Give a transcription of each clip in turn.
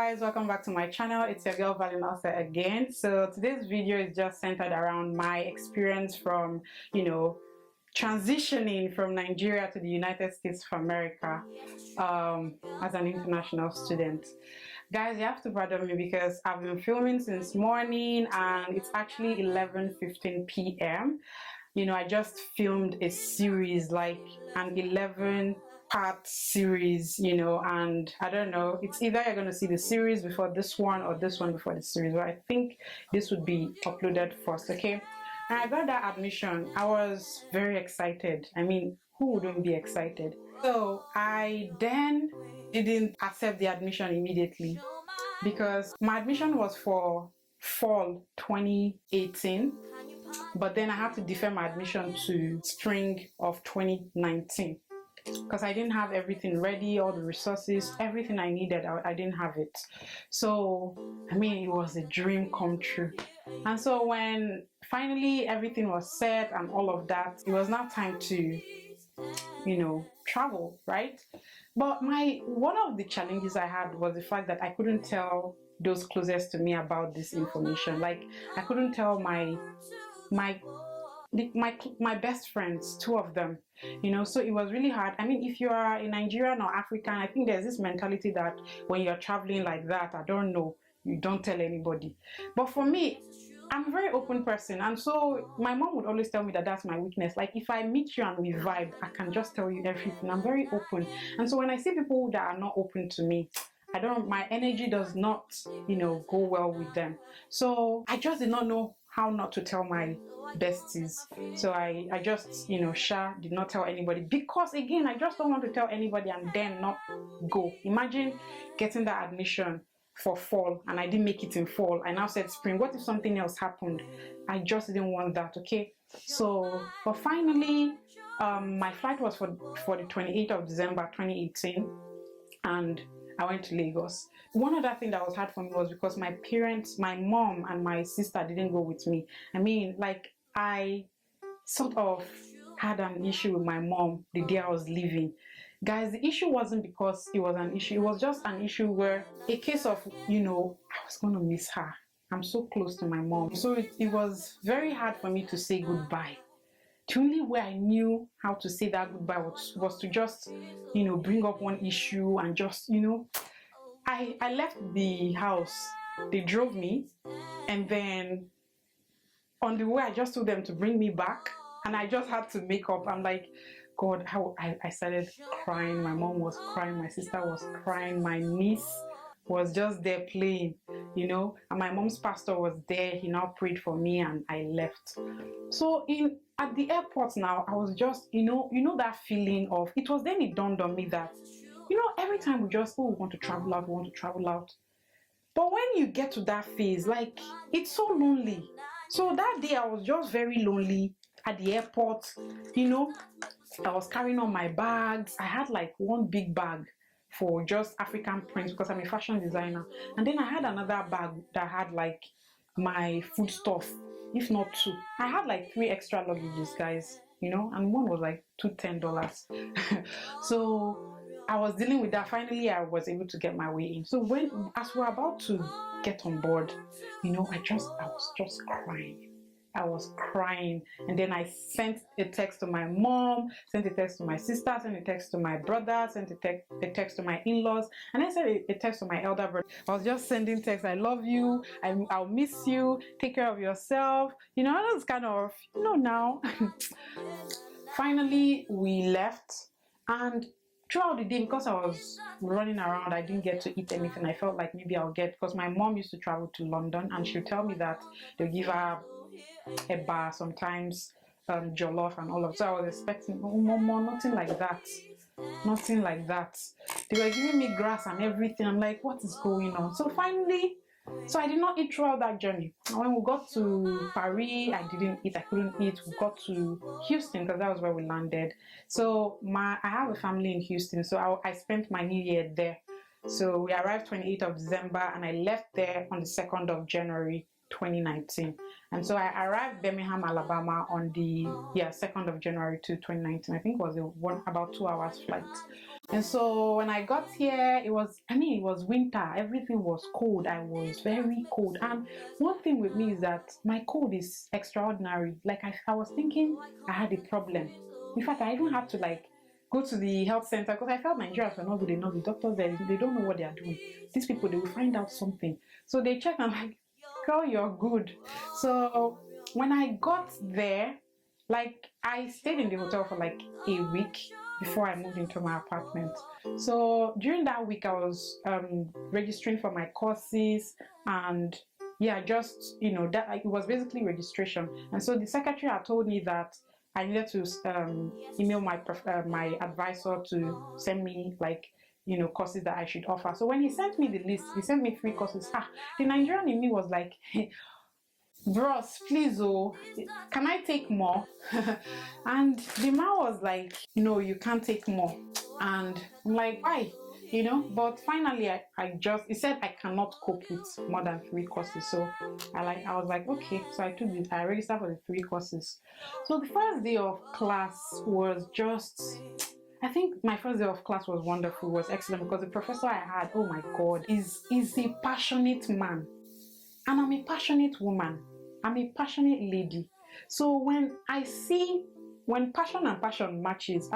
guys, welcome back to my channel. It's your girl Valeen Oseh again. So today's video is just centered around my experience from, transitioning from Nigeria to the United States of America as an international student. Guys, you have to pardon me because I've been filming since morning and it's actually 11:15 p.m. I just filmed a series, like an 11-part series, and I don't know, it's either you're going to see the series before this one or this one before the series, but I think this would be uploaded first, okay? And I got that admission. I was very excited. I mean, who wouldn't be excited? So I then didn't accept the admission immediately because my admission was for fall 2018. But then I had to defer my admission to spring of 2019 because I didn't have everything ready, all the resources, everything I needed, I didn't have it. So, I mean, it was a dream come true. And so when finally everything was set and all of that, it was now time to, travel, right? But one of the challenges I had was the fact that I couldn't tell those closest to me about this information. Like, I couldn't tell my best friends, two of them, so it was really hard. I mean, if you are a Nigerian or African, I think there's this mentality that when you're traveling like that, I don't know, you don't tell anybody. But for me, I'm a very open person, and so my mom would always tell me that that's my weakness. Like, if I meet you and we vibe, I can just tell you everything. I'm very open, and so when I see people that are not open to me, my energy does not, go well with them. So I just did not know how not to tell my besties. So I just, did not tell anybody because, again, I just don't want to tell anybody and then not go. Imagine getting that admission for fall and I didn't make it in fall. I now said spring. What if something else happened? I just didn't want that, okay? So, but finally, my flight was for the 28th of December 2018 and I went to Lagos. One other thing that was hard for me was because my parents, my mom and my sister didn't go with me. I mean, like, I sort of had an issue with my mom the day I was leaving. Guys, the issue wasn't because it was an issue. It was just an issue where a case of, I was going to miss her. I'm so close to my mom. So it was very hard for me to say goodbye. The only way I knew how to say that goodbye was to just, bring up one issue and just, I left the house. They drove me, and then on the way, I just told them to bring me back, and I just had to make up. I'm like, God, I started crying. My mom was crying. My sister was crying. My niece was just there playing, and my mom's pastor was there. He now prayed for me, and I left. So at the airport now, I was just, that feeling of, it was then it dawned on me that, every time we just, we want to travel out, we want to travel out. But when you get to that phase, like, it's so lonely. So that day I was just very lonely at the airport. I was carrying on my bags. I had like one big bag for just African prints because I'm a fashion designer. And then I had another bag that had like my food stuff, if not two. I had like 3 extra luggages, guys, and one was like $10. So I was dealing with that. Finally, I was able to get my way in. So as we're about to get on board, I was just crying. I was crying, and then I sent a text to my mom, sent a text to my sister, sent a text to my brother, sent a text to my in-laws, and I sent a text to my elder brother. I was just sending texts. I love you. I'll miss you. Take care of yourself. I was kind of, now. Finally, we left, and throughout the day, because I was running around, I didn't get to eat anything. I felt like maybe I'll get, because my mom used to travel to London, and she'll tell me that they'll give her a bar, sometimes jollof and all of that. So I was expecting, nothing like that. Nothing like that. They were giving me grass and everything. I'm like, what is going on? So finally, I did not eat throughout that journey. When we got to Paris, I didn't eat. I couldn't eat. We got to Houston because that was where we landed. So I have a family in Houston, so I spent my New Year there. So we arrived 28th of December, and I left there on the 2nd of January 2019. And so I arrived Birmingham, Alabama on the 2nd of January to 2019. I think it was about 2 hours flight. And so when I got here, it was winter. Everything was cold. I was very cold. And one thing with me is that my cold is extraordinary. Like I was thinking I had a problem. In fact, I even had to like go to the health center because I felt Nigerians were not good enough. The doctors there, they don't know what they are doing. These people, they will find out something. So they checked and I'm like, girl, you're good. So when I got there, like I stayed in the hotel for like a week before I moved into my apartment. So during that week, I was registering for my courses, and yeah, just that it was basically registration. And so the secretary had told me that I needed to email my advisor to send me like courses that I should offer. So when he sent me the list, he sent me 3 courses. The Nigerian in me was like, bros, please, oh, can I take more? And the man was like, no, you can't take more. And I'm like, why? But finally he said I cannot cope with more than 3 courses. So I was like, okay. So I registered for the 3 courses. So the first day of class was just, I think my first day of class was wonderful, was excellent, because the professor I had, oh my god, is a passionate man. And I'm a passionate woman. I'm a passionate lady. So when passion and passion matches,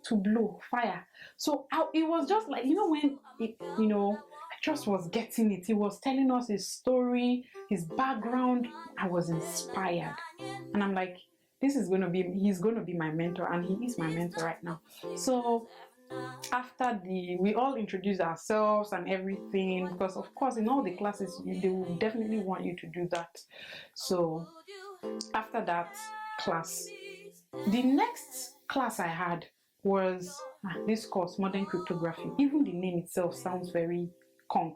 to blow fire. So it was just like, I just was getting it. He was telling us his story, his background. I was inspired. And I'm like, he's going to be my mentor, and he is my mentor right now. So after we all introduced ourselves and everything, because of course in all the classes they will definitely want you to do that. So after that class, the next class I had was this course, modern cryptography. Even the name itself sounds very conk.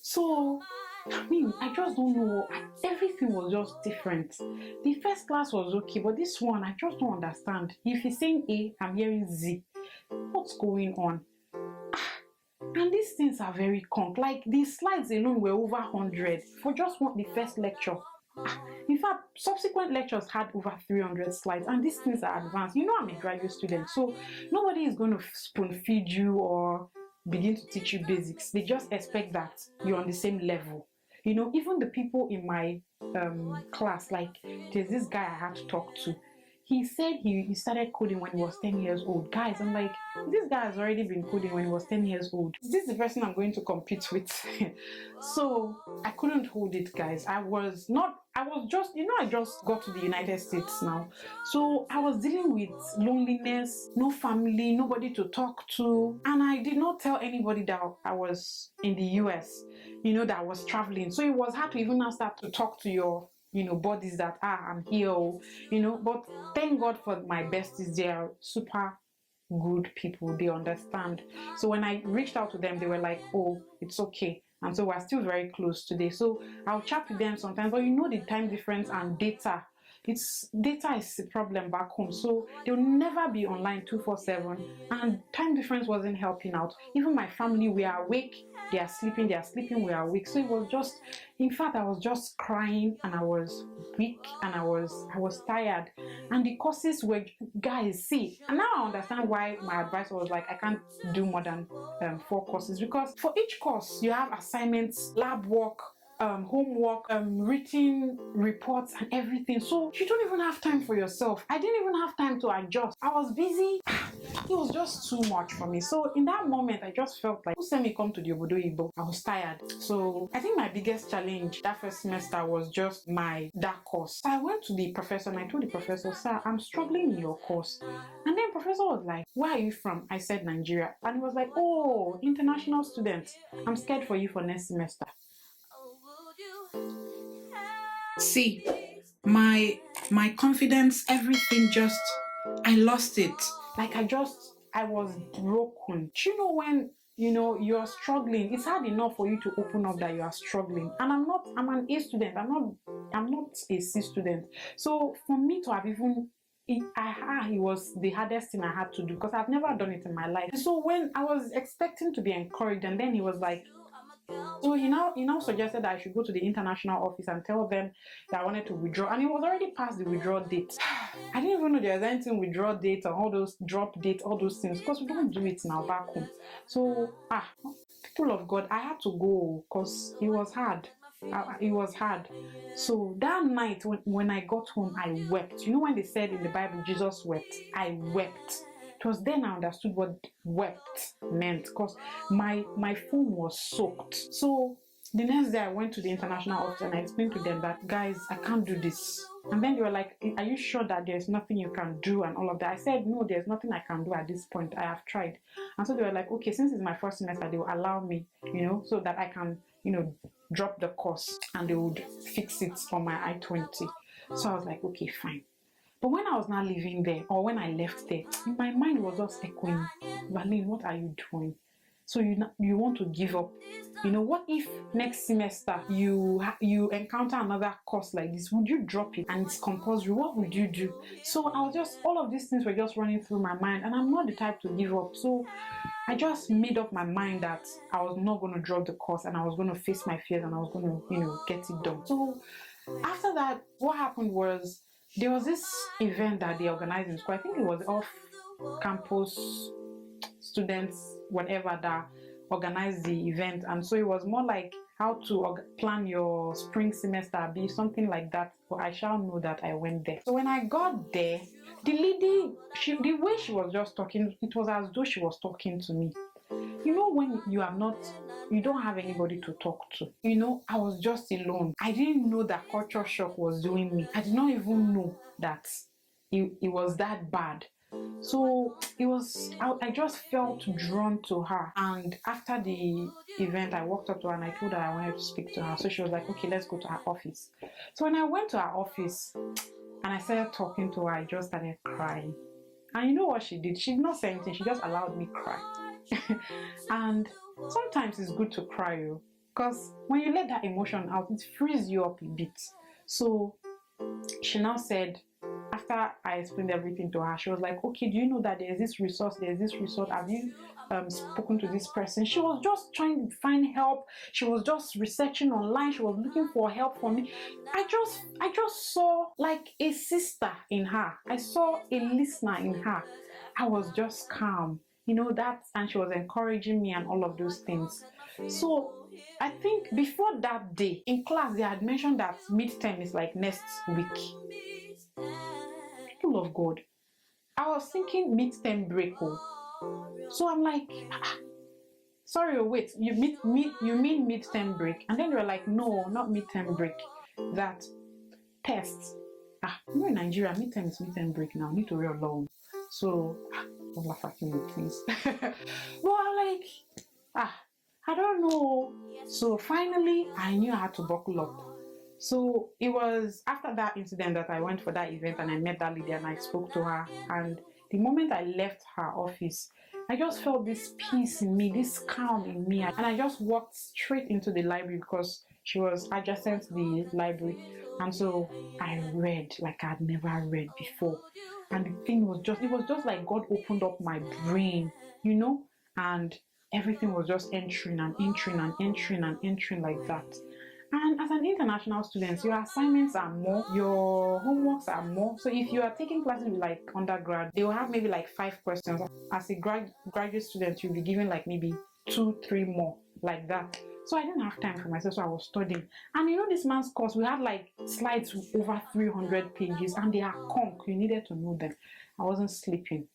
So I just don't know. Everything was just different. The first class was okay, but this one, I just don't understand. If he's saying A, I'm hearing Z. What's going on? And these things are very conk. Like the slides alone were over 100 for just the first lecture. In fact, subsequent lectures had over 300 slides, and these things are advanced. I'm a graduate student, so nobody is going to spoon feed you or begin to teach you basics. They just expect that you're on the same level. Even the people in my class, like there's this guy I had to talk to. He said he started coding when he was 10 years old. Guys, I'm like, this guy has already been coding when he was 10 years old. Is this the person I'm going to compete with? So I couldn't hold it, guys. I just got to the United States now. So I was dealing with loneliness, no family, nobody to talk to. And I did not tell anybody that I was in the US, that I was traveling. So it was hard to even now start to talk to your bodies that I'm here, but thank God for my besties. They are super good people. They understand. So when I reached out to them, they were like, oh, it's okay. And so we're still very close today. So I'll chat with them sometimes, but the time difference and data is a problem back home, so they'll never be online 247, and time difference wasn't helping out. Even my family, we are awake, they are sleeping, we are awake. So it was just, in fact, I was just crying, and I was weak, and I was tired. And the courses were, guys, see, and now I understand why my advisor was like, I can't do more than 4 courses, because for each course you have assignments, lab work, homework, written reports and everything. So you don't even have time for yourself. I didn't even have time to adjust. I was busy. It was just too much for me. So in that moment, I just felt like, who sent me come to the Obodo Igbo? I was tired. So I think my biggest challenge that first semester was just that course. So I went to the professor and I told the professor, sir, I'm struggling in your course. And then professor was like, where are you from? I said Nigeria. And he was like, oh, international students. I'm scared for you for next semester. See, my confidence, everything, just, I lost it. Like I was broken. Do you know when you're struggling, it's hard enough for you to open up that you are struggling? And I'm an A student. I'm not a C student. So for me to have even it was the hardest thing I had to do, because I've never done it in my life. So when I was expecting to be encouraged, and then he was like, so he now suggested that I should go to the international office and tell them that I wanted to withdraw, and it was already past the withdrawal date. I didn't even know there was anything withdrawal date and all those drop dates, all those things, because we don't do it now back home. So people of God, I had to go because it was hard. It was hard. So that night when I got home, I wept. You know when they said in the Bible Jesus wept? I wept. It was then I understood what wept meant, because my phone was soaked. So the next day I went to the international office and I explained to them that, guys, I can't do this. And then they were like, are you sure that there's nothing you can do and all of that? I said, no, there's nothing I can do at this point. I have tried. And so they were like, okay, since it's my first semester, they will allow me, so that I can, drop the course and they would fix it for my I-20. So I was like, okay, fine. But when I was not living there, or when I left there, my mind was just echoing, Valeen, what are you doing? So you want to give up? What if next semester you encounter another course like this? Would you drop it and it's compulsory? What would you do? So all of these things were just running through my mind, and I'm not the type to give up. So I just made up my mind that I was not going to drop the course, and I was going to face my fears, and I was going to, get it done. So after that, what happened was there was this event that they organized in school. I think it was off-campus students, whatever, that organized the event, and so it was more like how to plan your spring semester, be something like that. But I shall know that I went there. So when I got there, the lady, the way she was just talking, it was as though she was talking to me. When you don't have anybody to talk to. I was just alone. I didn't know that culture shock was doing me. I did not even know that it was that bad. So I just felt drawn to her. And after the event, I walked up to her and I told her I wanted to speak to her. So she was like, okay, let's go to her office. So when I went to her office and I started talking to her, I just started crying. And you know what she did? She did not say anything. She just allowed me cry. And sometimes it's good to cry, because when you let that emotion out, it frees you up a bit. So she now said, after I explained everything to her, she was like, okay, do you know that there's this resource? Have you spoken to this person? She was just trying to find help. She was just researching online. She was looking for help for me. I just saw like a sister in her. I saw a listener in her. I was just calm, and she was encouraging me and all of those things. So I think before that day in class, they had mentioned that midterm is like next week. People of God, I was thinking midterm break. So I'm like, sorry, wait, you mean midterm break? And then they were like, no, not midterm break, that tests. In Nigeria, midterm is midterm break now. Need to read along. So don't laugh at me, please. Well, I'm like, I don't know. So finally, I knew I had to buckle up. So it was after that incident that I went for that event and I met that lady and I spoke to her. And the moment I left her office, I just felt this peace in me, this calm in me. And I just walked straight into the library because she was adjacent to the library. And so I read like I'd never read before. And the thing was it was just like God opened up my brain, and everything was just entering and entering and entering and entering like that. And as an international student, your assignments are more, your homeworks are more. So if you are taking classes with like undergrad, they will have maybe like 5 questions. As a graduate student, you'll be given like maybe 2, 3 more like that. So I didn't have time for myself, so I was studying. And this man's course, we had like slides with over 300 pages, and they are conk. You needed to know them. I wasn't sleeping.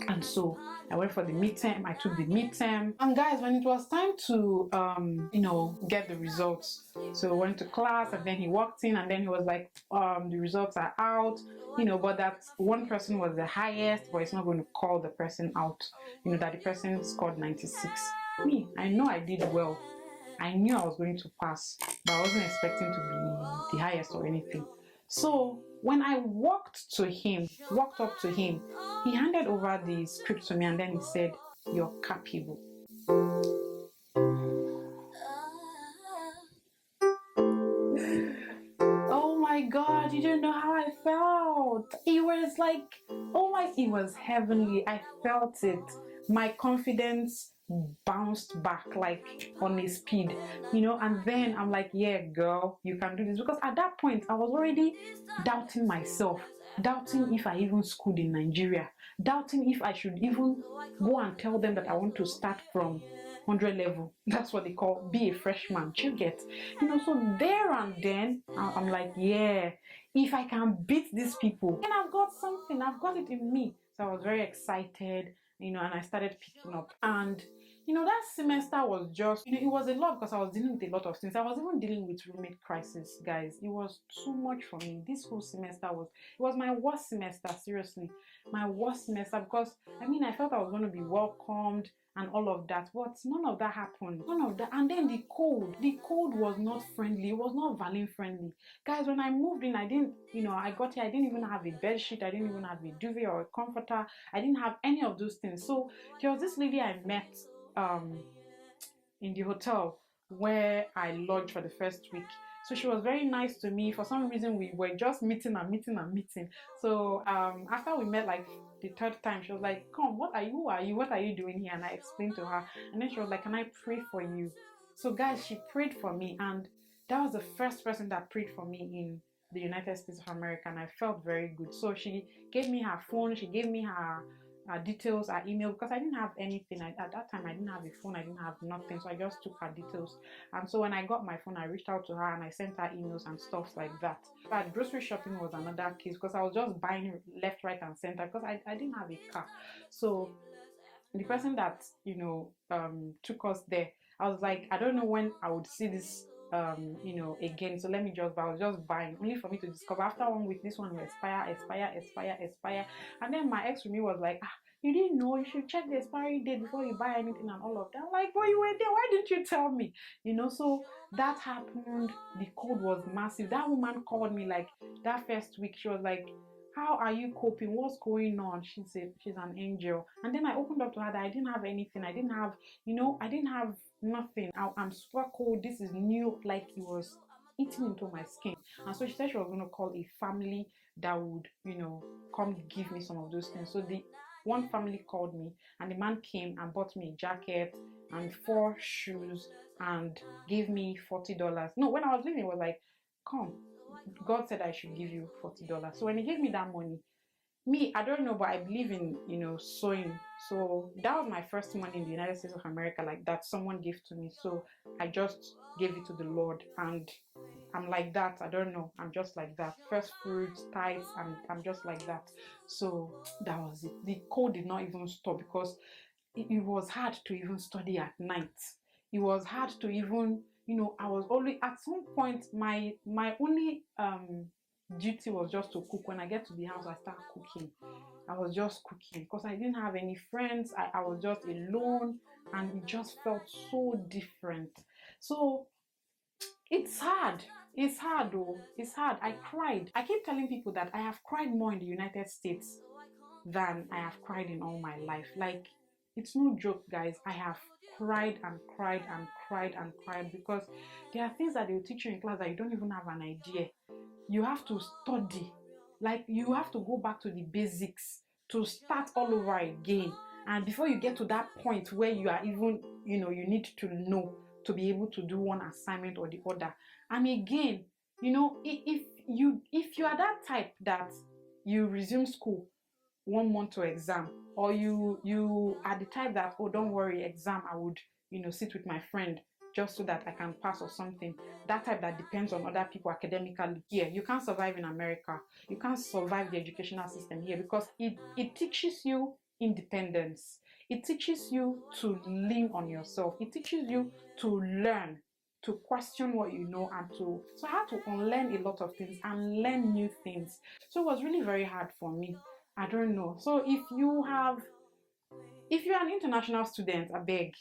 And so I went for the midterm. I took the midterm. And guys, when it was time to, get the results, so I went to class, and then he walked in, and then he was like, the results are out, but that one person was the highest, but it's not going to call the person out, that the person scored 96. Me, I know I did well. I knew I was going to pass, but I wasn't expecting to be the highest or anything. So when I walked up to him, he handed over the script to me, and then he said, "You're capable." Oh my God, you don't know how I felt. It was like, it was heavenly. I felt it. My confidence bounced back like on a speed, you know. And then I'm like, yeah, girl, you can do this. Because at that point I was already doubting myself, doubting if I even schooled in Nigeria, doubting if I should even go and tell them that I want to start from 100 level. That's what they call be a freshman. You get, you know. So there and then I'm like, yeah, if I can beat these people, then I've got something, I've got it in me. So I was very excited, you know, and I started picking up. And you know, that semester was just, you know, it was a lot because I was dealing with a lot of things. I was even dealing with roommate crisis, guys. It was too much for me. This whole semester was, it was my worst semester, seriously. My worst semester, because I mean, I felt I was going to be welcomed and all of that, but none of that happened. None of that. And then the code was not friendly. It was not Valeen friendly. Guys, when I moved in, I didn't, you know, I got here, I didn't even have a bed sheet, I didn't even have a duvet or a comforter, I didn't have any of those things. So there was this lady I met in the hotel where I lodged for the first week. So she was very nice to me. For some reason, we were just meeting and meeting and meeting. So after we met like the third time, she was like, come, what are you? Who are you? What are you doing here? And I explained to her. And then she was like, can I pray for you? So guys, she prayed for me. And that was the first person that prayed for me in the United States of America. And I felt very good. So she gave me her phone. She gave me her details, her email, because I didn't have anything. At that time I didn't have a phone, I didn't have nothing, so I just took her details. And so when I got my phone, I reached out to her and I sent her emails and stuff like that. But grocery shopping was another case, because I was just buying left, right and center, because I didn't have a car. So the person that, you know, took us there, I was like, I don't know when I would see this you know, again, so let me just buy. I was just buying only for me to discover after 1 week this one will expire. And then my ex with me was like, you didn't know, you should check the expiry date before you buy anything and all of that. I'm like, well, you were there, why didn't you tell me? You know. So that happened. The code was massive. That woman called me like that first week. She was like, how are you coping? What's going on? She's an angel. And then I opened up to her that I didn't have anything. I didn't have, you know, I didn't have nothing. I'm super cold. This is new. Like, it was eating into my skin. And so she said she was going to call a family that would, you know, come give me some of those things. So the one family called me, and the man came and bought me a jacket and 4 shoes and gave me $40. No, when I was leaving, it was like, come, God said I should give you $40. So when he gave me that money, me, I don't know, but I believe in, you know, sewing. So that was my first money in the United States of America, like that someone gave to me. So I just gave it to the Lord, and I'm like that. I don't know, I'm just like that. First fruits, tithes, and I'm just like that. So that was it. The code did not even stop, because it was hard to even study at night. It was hard to even, you know, I was only at some point, my only duty was just to cook. When I get to the house, I start cooking. I was just cooking because I didn't have any friends. I was just alone, and it just felt so different. So it's hard. It's hard though. It's hard. I cried. I keep telling people that I have cried more in the United States than I have cried in all my life. Like, it's no joke, guys. I have cried and cried and cried and cried, because there are things that they will teach you in class that you don't even have an idea. You have to study. Like, you have to go back to the basics to start all over again. And before you get to that point where you are even, you know, you need to know to be able to do one assignment or the other. And again, you know, if you are that type that you resume school 1 month to exam, or you are the type that, oh, don't worry, exam, I would, you know, sit with my friend just so that I can pass or something, that type that depends on other people academically, yeah, you can't survive in America. You can't survive the educational system here, because it teaches you independence. It teaches you to lean on yourself. It teaches you to learn, to question what you know, and so I had to unlearn a lot of things and learn new things. So it was really very hard for me. I don't know. So if you're an international student, I beg,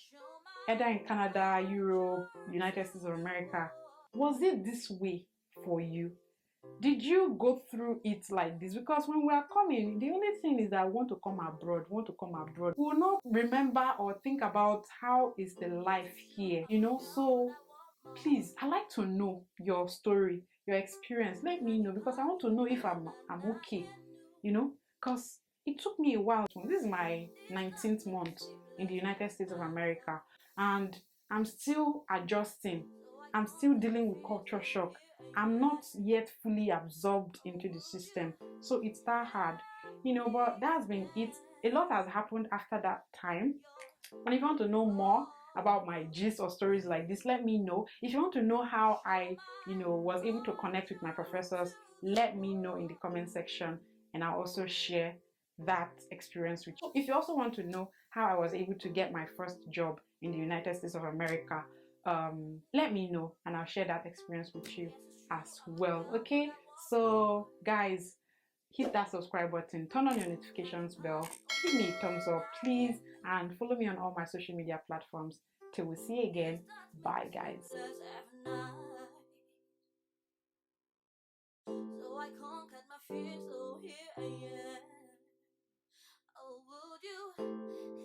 either in Canada, Europe, United States of America, was it this way for you? Did you go through it like this? Because when we are coming, the only thing is that we want to come abroad. We want to come abroad. We will not remember or think about how is the life here, you know. So please, I like to know your story, your experience. Let me know, because I want to know if I'm okay, you know, because it took me a while. This is my 19th month in the United States of America, and I'm still adjusting. I'm still dealing with culture shock. I'm not yet fully absorbed into the system, so it's that hard, but that's been it. A lot has happened after that time, and if you want to know more about my gist or stories like this, let me know. If you want to know how I, was able to connect with my professors, let me know in the comment section, and I'll also share that experience with you. If you also want to know how I was able to get my first job in the United States of America, let me know and I'll share that experience with you as well. Okay, so guys, hit that subscribe button, turn on your notifications bell, give me a thumbs up please, and follow me on all my social media platforms. Till we see you again, bye guys. So I conquered my fears, so here I am. Oh, would you